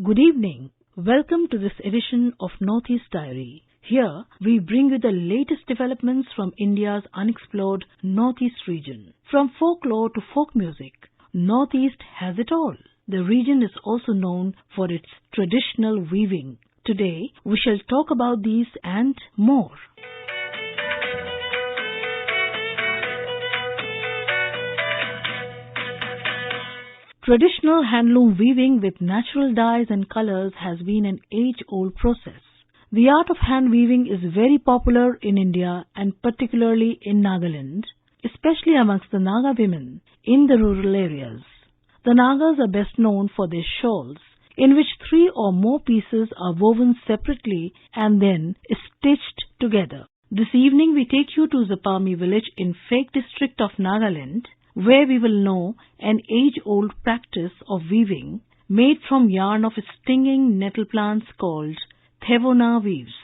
Good evening. Welcome to this edition of Northeast Diary. Here, we bring you the latest developments from India's unexplored Northeast region. From folklore to folk music, Northeast has it all. The region is also known for its traditional weaving. Today, we shall talk about these and more. Traditional handloom weaving with natural dyes and colors has been an age-old process. The art of hand weaving is very popular in India and particularly in Nagaland, especially amongst the Naga women in the rural areas. The Nagas are best known for their shawls, in which 3 or more pieces are woven separately and then stitched together. This evening we take you to Zapami village in Phek district of Nagaland, where we will know an age-old practice of weaving made from yarn of stinging nettle plants called Thevona weaves.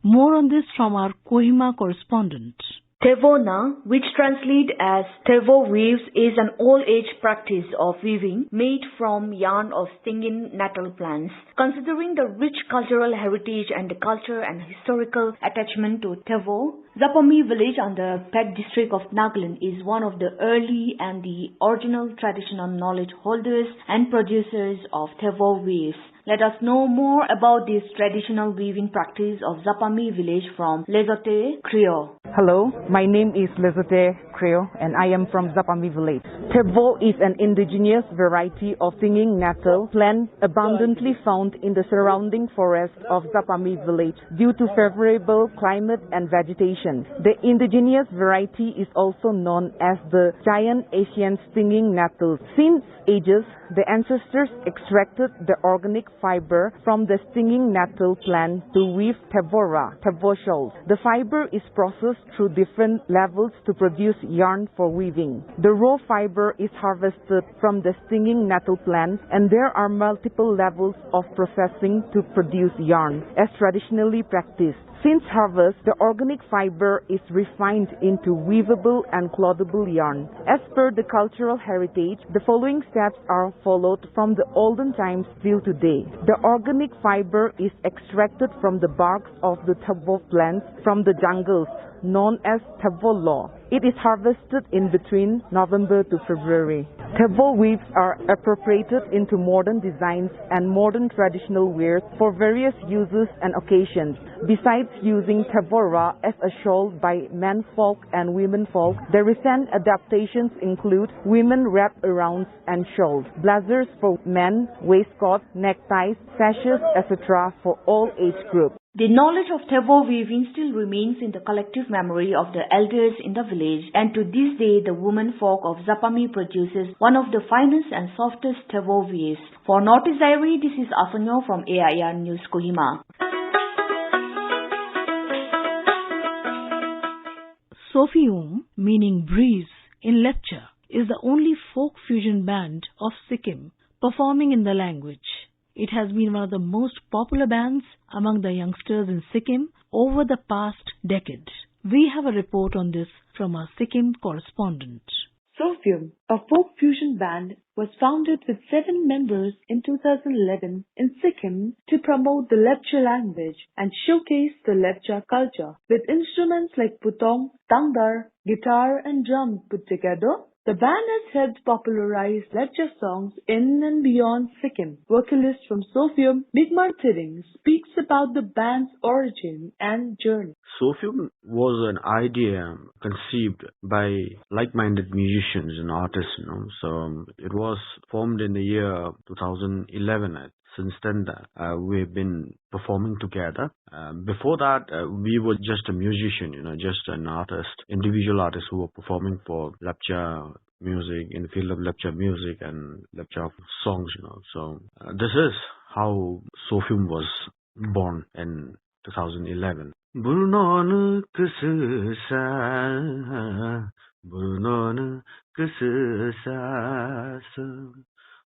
More on this from our Kohima correspondent. Thevona, which translates as Thevo weaves, is an old-age practice of weaving made from yarn of stinging nettle plants. Considering the rich cultural heritage and the culture and historical attachment to Thevo, Zapami village on the Phek district of Nagaland is one of the early and the original traditional knowledge holders and producers of Thevo weaves. Let us know more about this traditional weaving practice of Zapami village from Lezote Creo. Hello, my name is Lezote Creo and I am from Zapami village. Thevo is an indigenous variety of stinging nettle plant abundantly found in the surrounding forest of Zapami village due to favorable climate and vegetation. The indigenous variety is also known as the giant Asian stinging nettle. Since ages, the ancestors extracted the organic fiber from the stinging nettle plant to weave Thevo shawls. The fiber is processed through different levels to produce yarn for weaving. The raw fiber is harvested from the stinging nettle plant, and there are multiple levels of processing to produce yarn, as traditionally practiced. Since harvest, the organic fiber is refined into weavable and clothable yarn. As per the cultural heritage, the following steps are followed from the olden times till today. The organic fiber is extracted from the barks of the Thevo plants from the jungles, known as Thevo law. It is harvested in between November to February. Thevo weaves are appropriated into modern designs and modern traditional wears for various uses and occasions. Besides using Thevora as a shawl by men folk and women folk, the recent adaptations include women wrap-arounds and shawls, blazers for men, waistcoats, neckties, sashes, etc. for all age groups. The knowledge of Thevo weaving still remains in the collective memory of the elders in the village, and to this day the women folk of Zapami produces one of the finest and softest Thevo weaves. For Northeast Diary, this is Asanyo from AIR News Kohima. Sofium, meaning breeze in Lepcha, is the only folk fusion band of Sikkim performing in the language. It has been one of the most popular bands among the youngsters in Sikkim over the past decade. We have a report on this from our Sikkim correspondent. Sofium, a folk fusion band, was founded with 7 members in 2011 in Sikkim to promote the Lepcha language and showcase the Lepcha culture. With instruments like putong, tangdar, guitar and drum put together, the band has helped popularize Lepcha songs in and beyond Sikkim. Vocalist from Sofium, Migmar Thiring, speaks about the band's origin and journey. Sofium was an idea conceived by like-minded musicians and artists, So it was formed in the year 2011. Since then, we've been performing together. Before that, we were just a musician, just an artist, individual artist who were performing for Lepcha music, in the field of Lepcha music and Lepcha songs, So this is how Sofium was born in 2011. Burnon kısa, burnon kısa,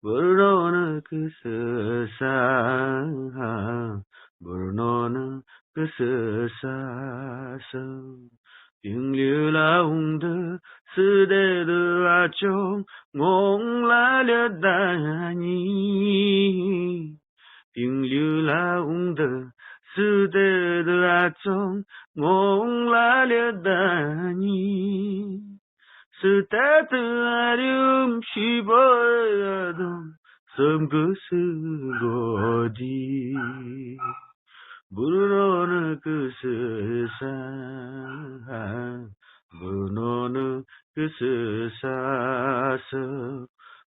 burnon kısa, burnon kısa. Liu lao de si de a chong ngong la le da ni 并流了的是的那种我来了的你是的的流去不动什么是我的 Buron kusesa Buron kusesa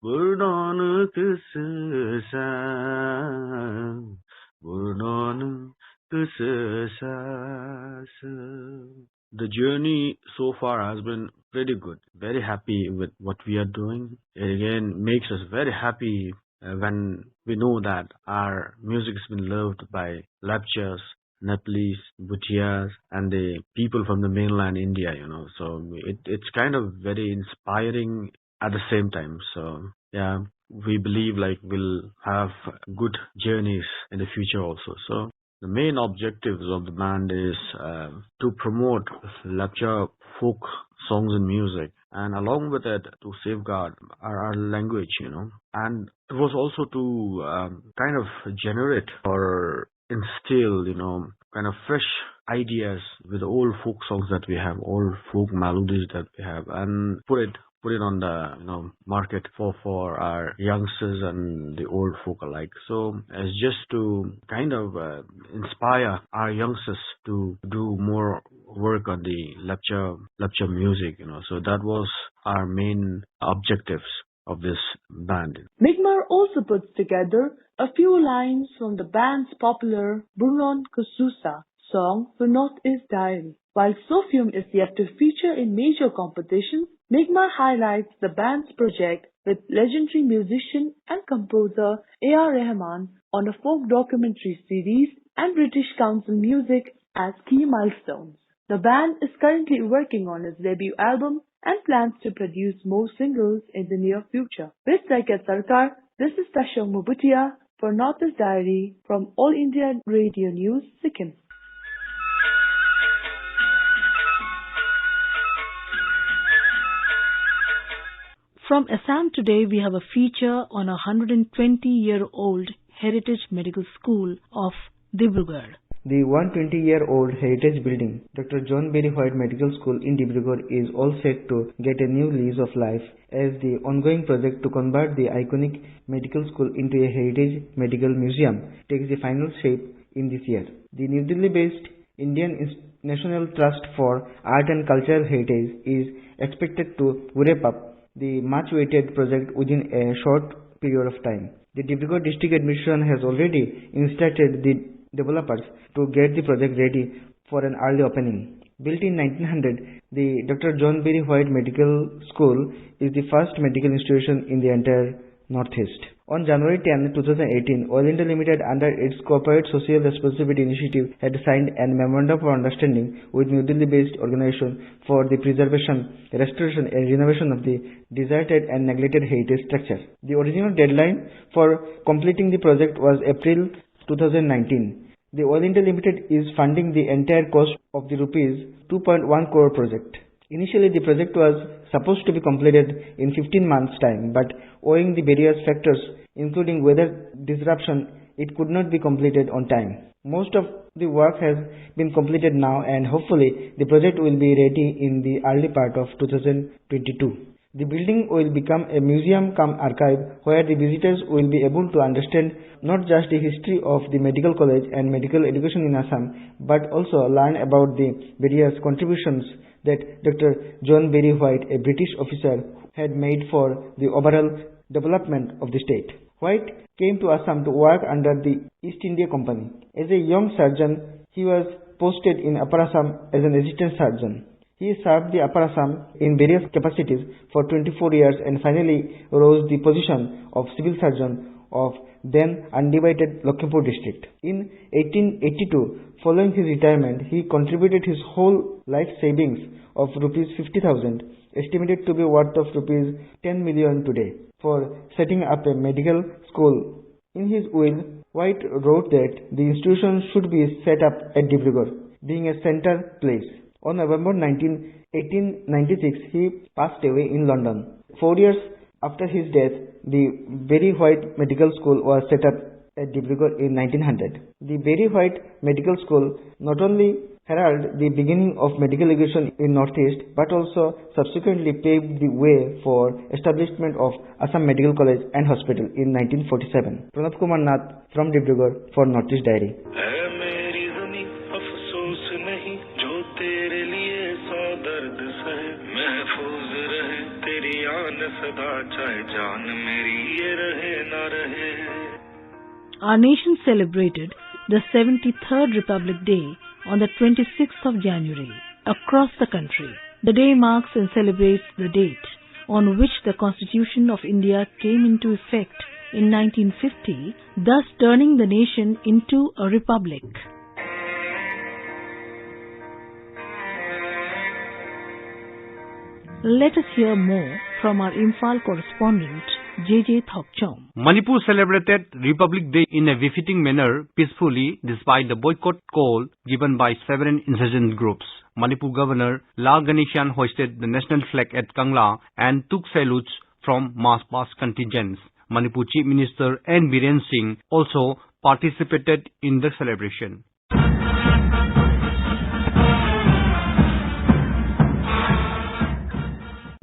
Buron kusesa Buron kusesa The journey so far has been pretty good. Very happy with what we are doing. It again makes us very happy when we know that our music has been loved by Lepchas, Nepalese, Bhutias, and the people from the mainland India, So it's kind of very inspiring at the same time. So yeah, we believe like we'll have good journeys in the future also. So the main objectives of the band is to promote Lepcha folk songs and music, and along with it to safeguard our language, and it was also to kind of generate or instill, kind of fresh ideas with old folk songs that we have, old folk melodies that we have, and put it on the market for our youngsters and the old folk alike. So it's just to kind of inspire our youngsters to do more work on the lecture music. So that was our main objectives of this band. Migmar also puts together a few lines from the band's popular Burnon Kususa song for Northeast Diary. While Sophium is yet to feature in major competitions, Migmar highlights the band's project with legendary musician and composer A.R. Rahman on a folk documentary series and British Council music as key milestones. The band is currently working on its debut album and plans to produce more singles in the near future. With Saikat Sarkar, this is Tashong Mubutia for Northeast Diary from All India Radio News, Sikkim. From Assam today, we have a feature on a 120-year-old heritage medical school of Dibrugarh. The 120-year-old heritage building, Dr. John Berry White Medical School in Dibrugarh, is all set to get a new lease of life as the ongoing project to convert the iconic medical school into a heritage medical museum takes the final shape in this year. The New Delhi-based Indian National Trust for Art and Cultural Heritage is expected to wrap up the much-awaited project within a short period of time. The Dibrugarh District Administration has already instructed the developers to get the project ready for an early opening. Built in 1900, the Dr. John Berry White Medical School is the first medical institution in the entire Northeast. On January 10, 2018, Oil India Limited, under its Corporate Social Responsibility Initiative, had signed a Memorandum of Understanding with New Delhi-based organization for the preservation, restoration and renovation of the deserted and neglected heritage structure. The original deadline for completing the project was April 2019. The Oil India Limited is funding the entire cost of the rupees 2.1 crore project. Initially, the project was supposed to be completed in 15 months' time, but owing the various factors, including weather disruption, it could not be completed on time. Most of the work has been completed now, and hopefully the project will be ready in the early part of 2022. The building will become a museum-cum-archive where the visitors will be able to understand not just the history of the medical college and medical education in Assam, but also learn about the various contributions that Dr. John Berry White, a British officer, had made for the overall development of the state. White came to Assam to work under the East India Company. As a young surgeon, he was posted in Upper Assam as an assistant surgeon. He served the Upper Assam in various capacities for 24 years and finally rose the position of civil surgeon of then undivided Lakhimpur district. In 1882, following his retirement, he contributed his whole life savings of rupees 50,000, estimated to be worth of rupees 10 million today, for setting up a medical school. In his will, White wrote that the institution should be set up at Dibrugarh, being a center place. On November 19, 1896, he passed away in London. 4 years after his death, the Berry White Medical School was set up at Dibrugarh in 1900. The Berry White Medical School not only heralded the beginning of medical education in Northeast, but also subsequently paved the way for establishment of Assam Medical College and Hospital in 1947. Pranab Kumar Nath from Dibrugarh for Northeast Diary. Our nation celebrated the 73rd Republic Day on the 26th of January across the country. The day marks and celebrates the date on which the Constitution of India came into effect in 1950, thus turning the nation into a republic. Let us hear more from our Imphal correspondent, J.J. Thokchom. Manipur celebrated Republic Day in a befitting manner, peacefully, despite the boycott call given by several insurgent groups. Manipur Governor Lal Ganeshan hoisted the national flag at Kangla and took salutes from mass-past contingents. Manipur Chief Minister N. Biren Singh also participated in the celebration.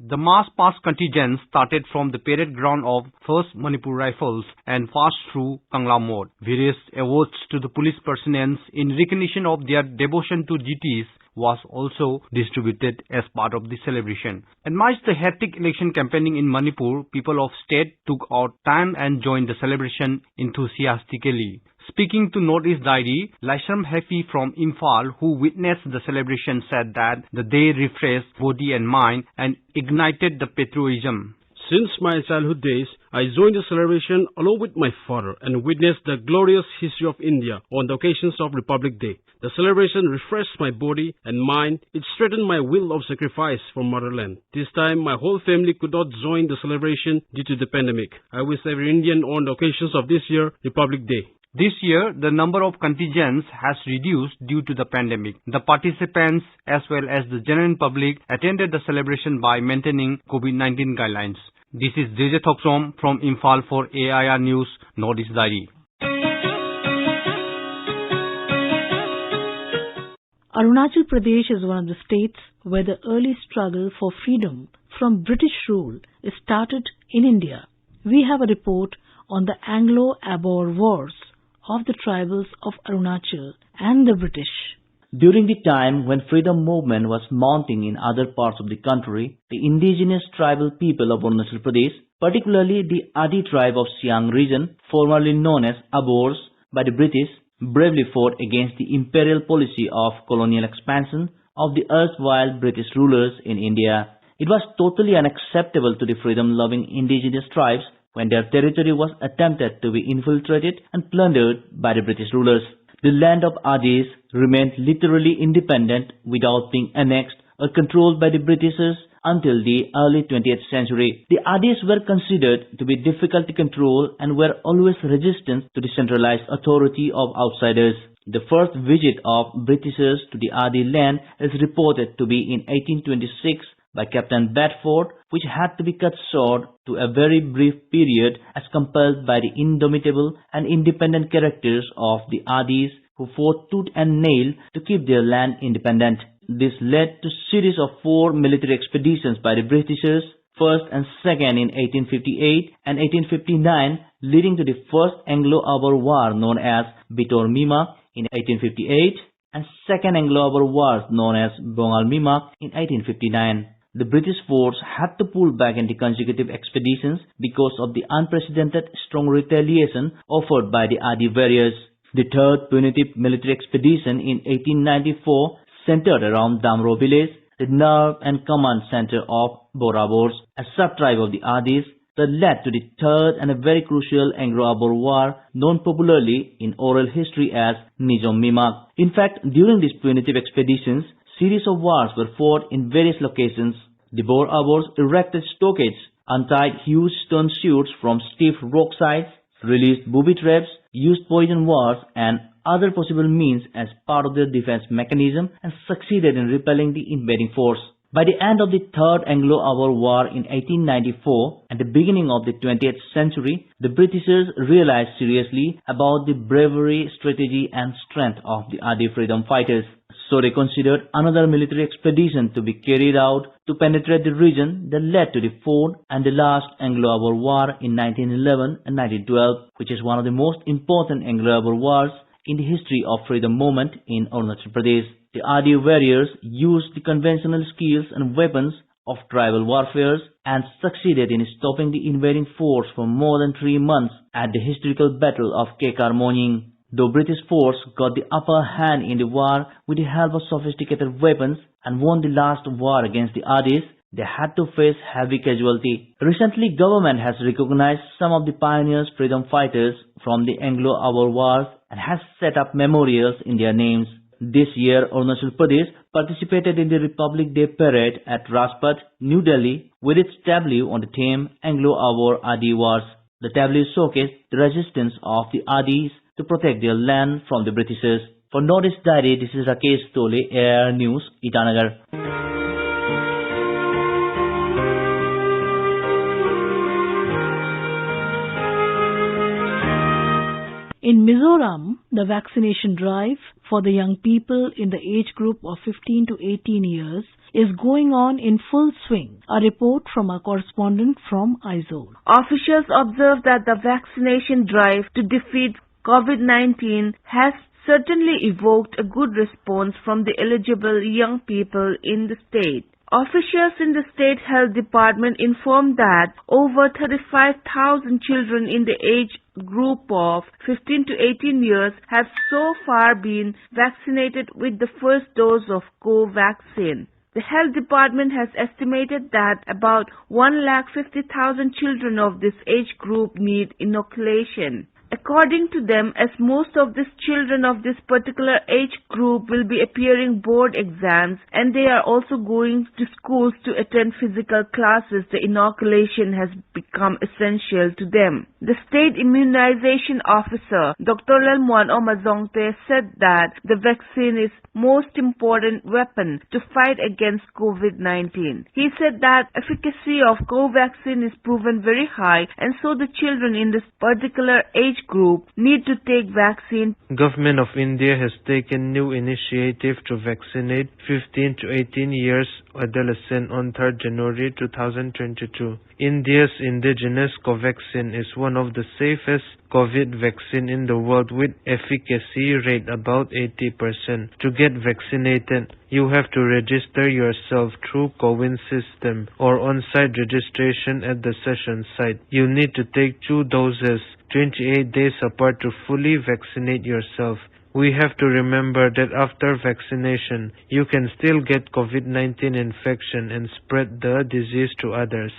The mass-past contingent started from the parade ground of 1st Manipur Rifles and passed through Kangla Mode. Various awards to the police personnel in recognition of their devotion to duties was also distributed as part of the celebration. Amidst the hectic election campaigning in Manipur, people of state took out time and joined the celebration enthusiastically. Speaking to Northeast Diary, Laisam Hefi from Imphal, who witnessed the celebration, said that the day refreshed body and mind and ignited the patriotism. Since my childhood days, I joined the celebration along with my father and witnessed the glorious history of India on the occasions of Republic Day. The celebration refreshed my body and mind. It strengthened my will of sacrifice for motherland. This time, my whole family could not join the celebration due to the pandemic. I wish every Indian on the occasions of this year, Republic Day. This year, the number of contingents has reduced due to the pandemic. The participants as well as the general public attended the celebration by maintaining COVID-19 guidelines. This is J.J. Thoksom from Imphal for AIR News, Northeast Diary. Arunachal Pradesh is one of the states where the early struggle for freedom from British rule started in India. We have a report on the Anglo-Abour Wars of the tribals of Arunachal and the British. During the time when freedom movement was mounting in other parts of the country, the indigenous tribal people of Arunachal Pradesh, particularly the Adi tribe of Siang region, formerly known as Abours by the British, bravely fought against the imperial policy of colonial expansion of the erstwhile British rulers in India. It was totally unacceptable to the freedom-loving indigenous tribes when their territory was attempted to be infiltrated and plundered by the British rulers. The land of Adis remained literally independent without being annexed or controlled by the Britishers until the early 20th century. The Adis were considered to be difficult to control and were always resistant to the centralized authority of outsiders. The first visit of Britishers to the Adi land is reported to be in 1826 by Captain Bedford, which had to be cut short to a very brief period as compelled by the indomitable and independent characters of the Adis, who fought tooth and nail to keep their land independent. This led to a series of 4 military expeditions by the Britishers, first and second in 1858 and 1859, leading to the first Anglo-Abour War known as Bitor Mima in 1858 and second Anglo-Abour War known as Bongal Mima in 1859. The British force had to pull back in the consecutive expeditions because of the unprecedented strong retaliation offered by the Adi warriors. The third punitive military expedition in 1894 centered around Damro village, the nerve and command center of Borabours, a sub-tribe of the Adis, that led to the third and a very crucial Anglo-Abour War, known popularly in oral history as Nizam Mimak. In fact, during these punitive expeditions, series of wars were fought in various locations. The Boer-Abours erected stockades, untied huge stone chutes from steep rock sides, released booby traps, used poison wars and other possible means as part of their defense mechanism, and succeeded in repelling the invading force. By the end of the Third Anglo-Boer War in 1894 and the beginning of the 20th century, the Britishers realized seriously about the bravery, strategy and strength of the Adi freedom fighters. So they considered another military expedition to be carried out to penetrate the region that led to the Fourth and the last Anglo-Boer War in 1911 and 1912, which is one of the most important Anglo-Boer wars in the history of freedom movement in Arunachal Pradesh. The Adi warriors used the conventional skills and weapons of tribal warfare and succeeded in stopping the invading force for more than 3 months at the historical Battle of Kekar Moying. Though British force got the upper hand in the war with the help of sophisticated weapons and won the last war against the Adis, they had to face heavy casualty. Recently, government has recognized some of the pioneers freedom fighters from the Anglo-Boer Wars and has set up memorials in their names. This year, Arunachal Pradesh participated in the Republic Day Parade at Rajpath, New Delhi, with its tableau on the theme Anglo-Boer Adi Wars. The tableau showcased the resistance of the Adis to protect their land from the Britishers. For Northeast Diary, this is Rakesh Tole, Air News, Itanagar. In Mizoram, the vaccination drive for the young people in the age group of 15 to 18 years is going on in full swing. A report from our correspondent from Aizawl. Officials observe that the vaccination drive to defeat COVID-19 has certainly evoked a good response from the eligible young people in the state. Officials in the State Health Department informed that over 35,000 children in the age group of 15 to 18 years have so far been vaccinated with the first dose of Covaxin. The Health Department has estimated that about 150,000 children of this age group need inoculation. According to them, as most of these children of this particular age group will be appearing board exams and they are also going to schools to attend physical classes, the inoculation has become essential to them. The State Immunization Officer, Dr. Lalmuan Omazongte, said that the vaccine is most important weapon to fight against COVID-19. He said that efficacy of Covaxin is proven very high and so the children in this particular age group need to take vaccine. Government of India has taken new initiative to vaccinate 15 to 18 years adolescent on 3rd January 2022. India's indigenous Covaxin is one of the safest COVID vaccine in the world with efficacy rate about 80%. To get vaccinated, you have to register yourself through CoWIN system or on-site registration at the session site. You need to take 2 doses 28 days apart to fully vaccinate yourself. We have to remember that after vaccination, you can still get COVID-19 infection and spread the disease to others.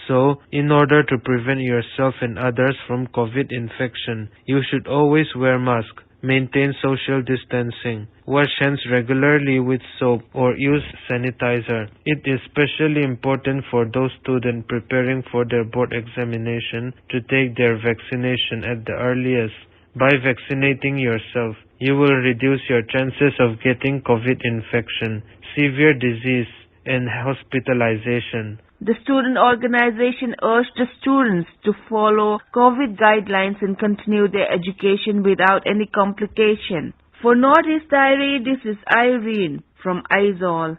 So, in order to prevent yourself and others from COVID infection, you should always wear mask, maintain social distancing, wash hands regularly with soap or use sanitizer. It is especially important for those students preparing for their board examination to take their vaccination at the earliest. By vaccinating yourself, you will reduce your chances of getting COVID infection, severe disease, and hospitalization. The student organization urged the students to follow COVID guidelines and continue their education without any complication. For Northeast Diary, this is Irene from Aizawl.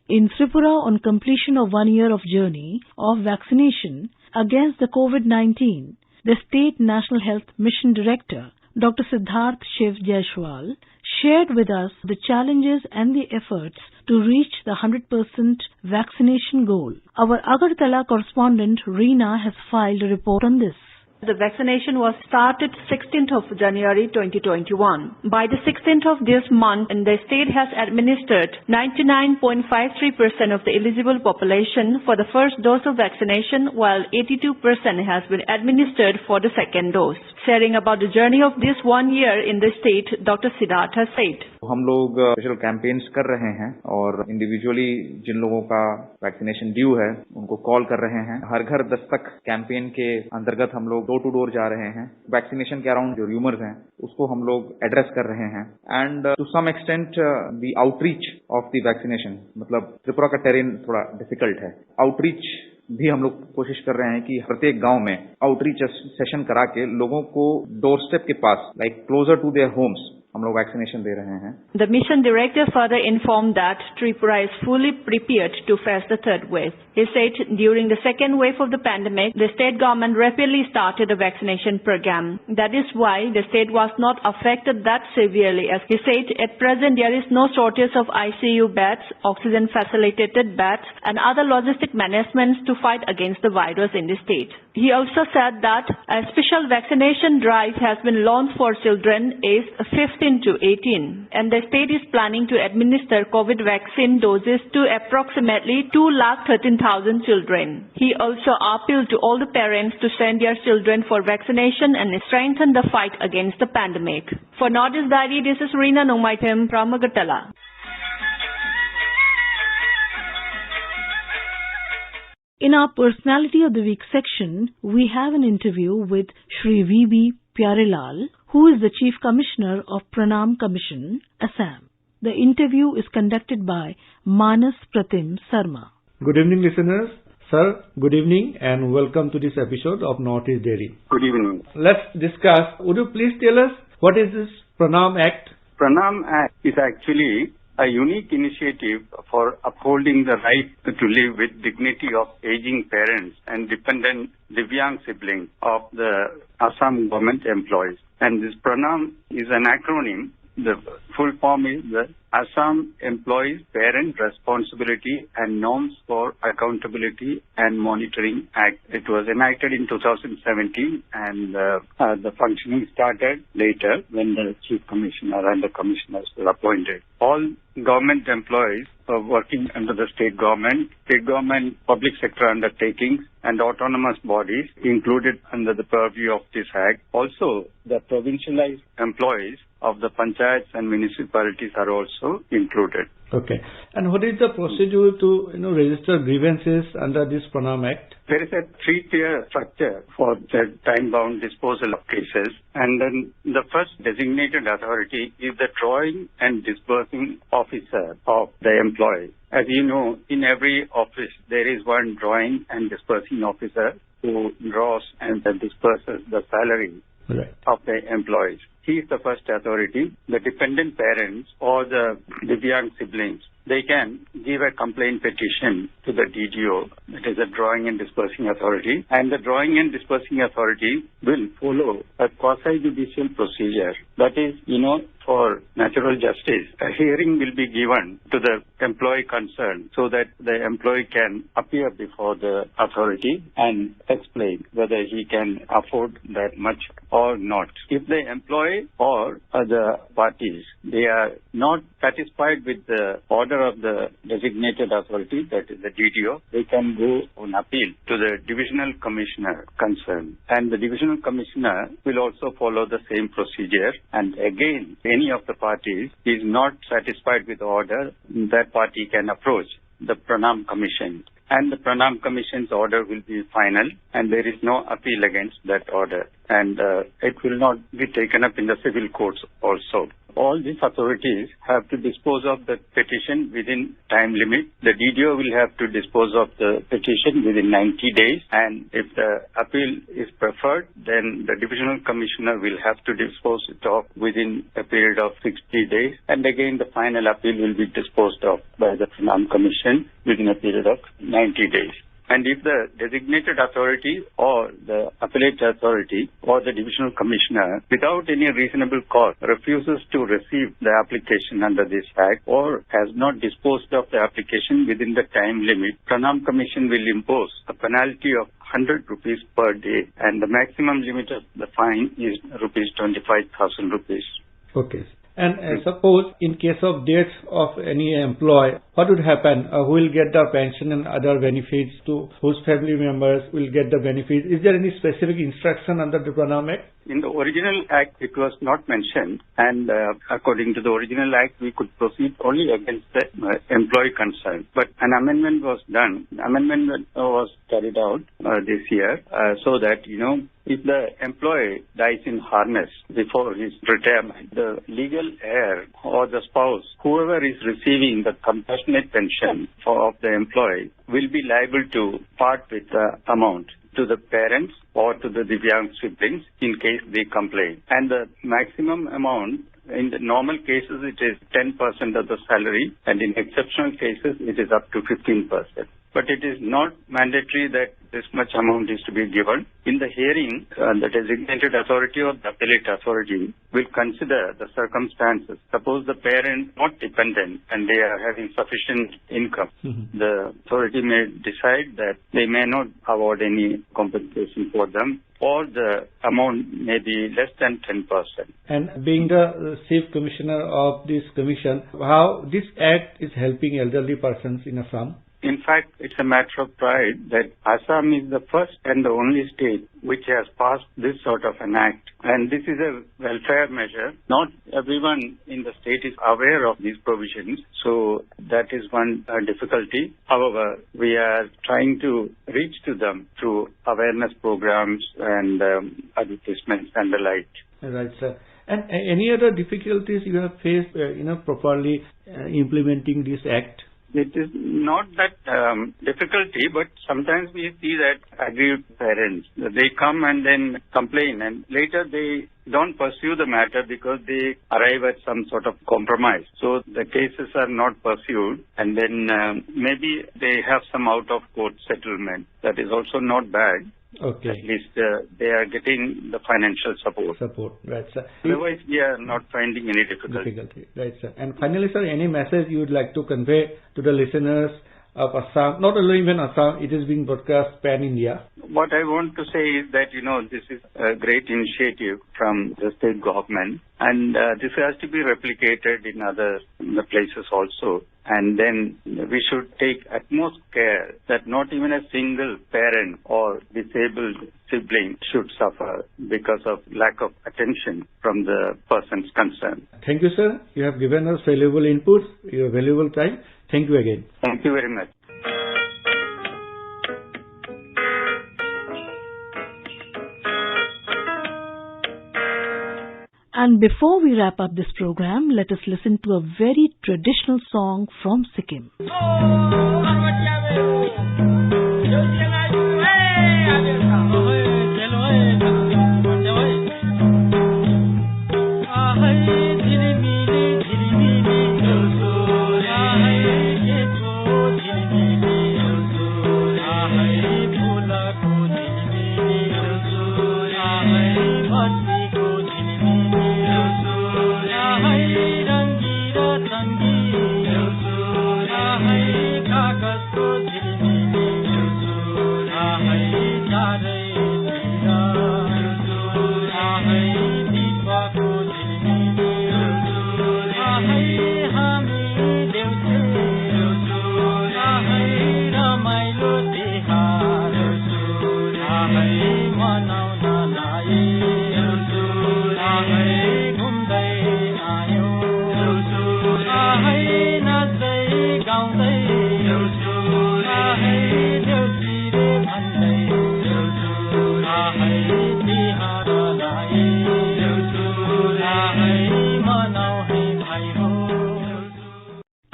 In Tripura, on completion of 1 year of journey of vaccination against the COVID-19, the State National Health Mission Director, Dr. Siddharth Shiv Jaiswal, shared with us the challenges and the efforts to reach the 100% vaccination goal. Our Agartala correspondent Reena has filed a report on this. The vaccination was started 16th of January 2021. By the 16th of this month, the state has administered 99.53% of the eligible population for the first dose of vaccination, while 82% has been administered for the second dose. Sharing about the journey of this 1 year in the state, Dr. Siddhartha said. हम लोग special campaigns कर रहे हैं और individually जिन लोगों का vaccination due है उनको कॉल कर रहे हैं। हर घर दस्तक कैंपेन के अंतर्गत हम लोग डोर टू डोर जा रहे हैं। वैक्सीनेशन के अराउंड जो र्यूमर्स हैं उसको हम लोग एड्रेस कर रहे हैं and to some extent the outreach of the vaccination, मतलब त्रिपुरा का टेरेन थोड़ा डिफिकल्ट है। आउटरीच भी हम लोग कोशिश कर रहे हैं कि प्रत्येक गांव में आउटरीच सेशन करा के लोगों को डोर स्टेप के पास, like closer to their homes, हम लोग वैक्सीनेशन दे रहे हैं। The mission director further informed that Tripura is fully prepared to face the third wave. He said during the second wave of the pandemic, the state government rapidly started a vaccination program. That is why the state was not affected that severely. As he said, at present there is no shortage of ICU beds, oxygen facilitated beds and other logistic managements to fight against the virus in the state. He also said that a special vaccination drive has been launched for children aged 15 to 18 and the state is planning to administer COVID vaccine doses to approximately 213,000 children. He also appealed to all the parents to send their children for vaccination and strengthen the fight against the pandemic. For Northeast Diary, this is Reena Nomaitem from Agartala. In our Personality of the Week section, we have an interview with Shri V.B. Pyarelal, who is the Chief Commissioner of Pranam Commission, Assam. The interview is conducted by Manas Pratim Sarma. Good evening, listeners. Sir, good evening and welcome to this episode of Northeast Dairy. Good evening. Let's discuss. Would you please tell us what is this Pranam Act? Pranam Act is actually a unique initiative for upholding the right to live with dignity of aging parents and dependent Divyang siblings of the Assam government employees. And this Pranam is an acronym. The full form is the Assam Employees Parent Responsibility and Norms for Accountability and Monitoring Act. It was enacted in 2017 and the functioning started later when the Chief Commissioner and the Commissioners were appointed. All government employees working under the state government, public sector undertakings and autonomous bodies included under the purview of this act. Also, the provincialized employees of the panchayats and municipalities are also included. Okay. And what is the procedure to register grievances under this Pranam Act? There is a 3-tier structure for the time-bound disposal of cases, and then the first designated authority is the drawing and disbursing officer of the employee. As you know, in every office there is one drawing and disbursing officer who draws and disperses the salary of the employees. He is the first authority. The dependent parents or the Divyang siblings, they can give a complaint petition to the DDO, that is the Drawing and Disbursing Authority, and the Drawing and Disbursing Authority will follow a quasi-judicial procedure. That is, for natural justice, a hearing will be given to the employee concerned so that the employee can appear before the authority and explain whether he can afford that much or not. If the employee or other parties, they are not satisfied with the order of the designated authority, that is the DDO, they can go on appeal to the divisional commissioner concerned. And the divisional commissioner will also follow the same procedure. And again, any of the parties is not satisfied with the order, that party can approach the Pranam Commission. And the Pranam Commission's order will be final and there is no appeal against that order. And it will not be taken up in the civil courts also. All these authorities have to dispose of the petition within time limit. The DDO will have to dispose of the petition within 90 days. And if the appeal is preferred, then the divisional commissioner will have to dispose it of within a period of 60 days. And again, the final appeal will be disposed of by the Pranam Commission within a period of 90 days. And if the designated authority or the appellate authority or the divisional commissioner, without any reasonable cause, refuses to receive the application under this act or has not disposed of the application within the time limit, Pranam Commission will impose a penalty of 100 rupees per day, and the maximum limit of the fine is rupees 25,000 rupees. Okay. And suppose in case of death of any employee, what would happen? Who will get the pension and other benefits, to whose family members will get the benefits? Is there any specific instruction under the Pranam Act? In the original act, it was not mentioned, and according to the original act, we could proceed only against the employee concerned. But an amendment was done. Amendment was carried out this year so that, if the employee dies in harness before his retirement, the legal heir or the spouse, whoever is receiving the compassionate pension of the employee, will be liable to part with the amount to the parents or to the Divyang siblings in case they complain. And the maximum amount, in the normal cases, it is 10% of the salary, and in exceptional cases, it is up to 15%. But it is not mandatory that this much amount is to be given. In the hearing, the designated authority or the appellate authority will consider the circumstances. Suppose the parent not dependent and they are having sufficient income, the authority may decide that they may not award any compensation for them, or the amount may be less than 10%. And being the Chief Commissioner of this commission, how this act is helping elderly persons in Assam? In fact, it's a matter of pride that Assam is the first and the only state which has passed this sort of an act. And this is a welfare measure. Not everyone in the state is aware of these provisions, so that is one difficulty. However, we are trying to reach to them through awareness programs and advertisements and the like. Right, sir. And any other difficulties you have faced, properly implementing this act? It is not that difficulty, but sometimes we see that aggrieved parents, they come and then complain, and later they don't pursue the matter because they arrive at some sort of compromise. So the cases are not pursued, and then maybe they have some out-of-court settlement. That is also not bad. Okay. At least they are getting the financial support. Right, sir. Otherwise, we are not finding any difficulty. Right, sir. And finally, sir, any message you would like to convey to the listeners of Assam? Not only even Assam, it is being broadcast pan-India. What I want to say is that, this is a great initiative from the state government, and this has to be replicated in other places also. And then we should take utmost care that not even a single parent or disabled sibling should suffer because of lack of attention from the persons concerned. Thank you, sir. You have given us valuable inputs, your valuable time. Thank you again. Thank you very much. And before we wrap up this program, let us listen to a very traditional song from Sikkim.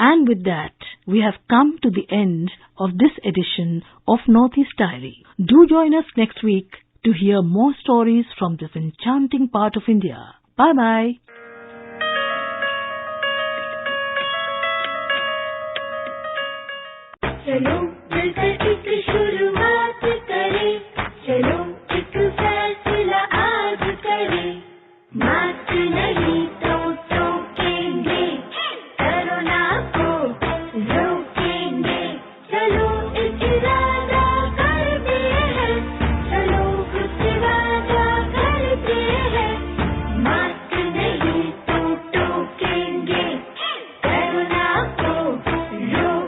And with that, we have come to the end of this edition of Northeast Diary. Do join us next week to hear more stories from this enchanting part of India. Bye-bye. चलो मिलकर एक शुरुआत करें, चलो एक फैसला आज करें, मास्क नहीं तो टोकेंगे, कोरोना को रोकेंगे, चलो एक इरादा करते हैं, चलो कुछ वादा करते हैं, मास्क नहीं तो टोकेंगे, कोरोना को रोकेंगे।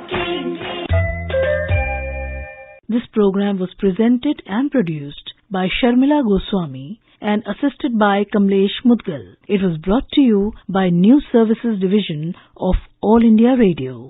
program was presented and produced by Sharmila Goswami and assisted by Kamlesh Mudgal. It was brought to you by News Services Division of All India Radio.